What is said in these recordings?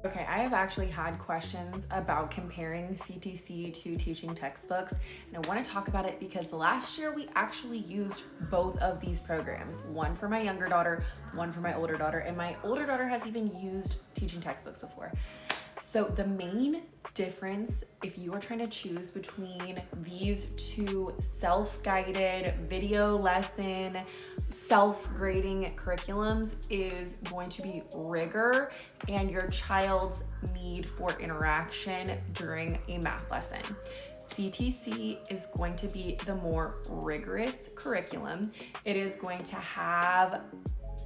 Okay, I have actually had questions about comparing CTC to teaching textbooks, and I want to talk about it because last year we actually used both of these programs, one for my younger daughter, one for my older daughter, and my older daughter has even used teaching textbooks before. So the main difference, if you are trying to choose between these two self-guided video lesson, self-grading curriculums, is going to be rigor and your child's need for interaction during a math lesson. CTC is going to be the more rigorous curriculum. It is going to have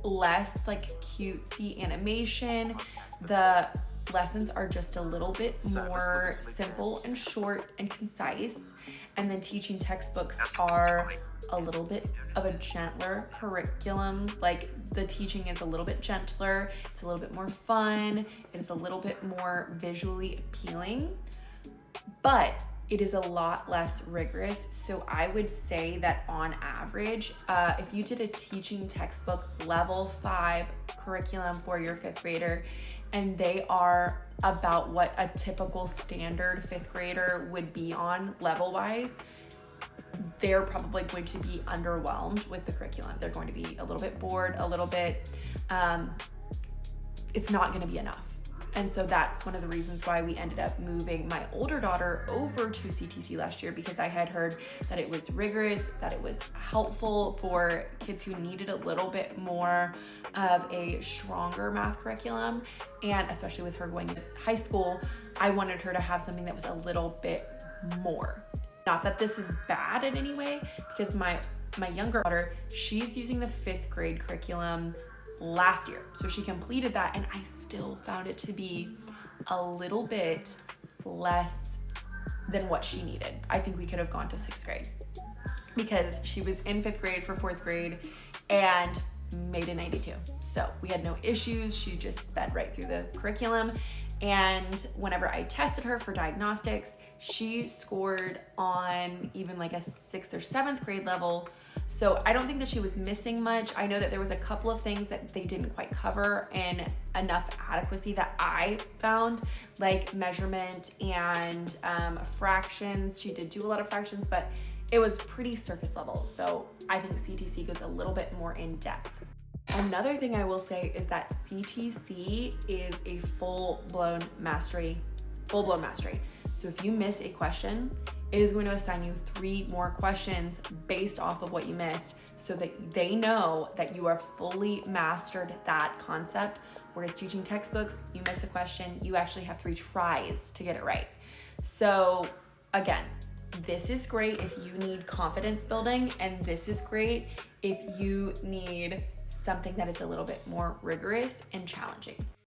less like cutesy animation. The lessons are just a little bit more simple and short and concise. And then teaching textbooks are a little bit of a gentler curriculum. Like the teaching is a little bit gentler. It's a little bit more fun. It is a little bit more visually appealing, but it is a lot less rigorous. So I would say that on average, if you did a teaching textbook level 5 curriculum for your 5th grader, and they are about what a typical standard 5th grader would be on level wise, they're probably going to be underwhelmed with the curriculum. They're going to be a little bit bored, a little bit, it's not gonna be enough. And so that's one of the reasons why we ended up moving my older daughter over to CTC last year, because I had heard that it was rigorous, that it was helpful for kids who needed a little bit more of a stronger math curriculum. And especially with her going to high school, I wanted her to have something that was a little bit more. Not that this is bad in any way, because my younger daughter, she's using the 5th grade curriculum last year. So she completed that, and I still found it to be a little bit less than what she needed. I think we could have gone to 6th grade because she was in 5th grade for 4th grade and made a 92. So we had no issues. She just sped right through the curriculum. And whenever I tested her for diagnostics, she scored on even like a 6th or 7th grade level. So I don't think that she was missing much. I know that there was a couple of things that they didn't quite cover in enough adequacy that I found, like measurement and fractions. She did do a lot of fractions, but it was pretty surface level. So I think CTC goes a little bit more in depth. Another thing I will say is that CTC is a full-blown mastery. So if you miss a question, it is going to assign you 3 more questions based off of what you missed, so that they know that you are fully mastered that concept. Whereas teaching textbooks, you miss a question, you actually have 3 tries to get it right. So again, this is great if you need confidence building, and this is great if you need something that is a little bit more rigorous and challenging.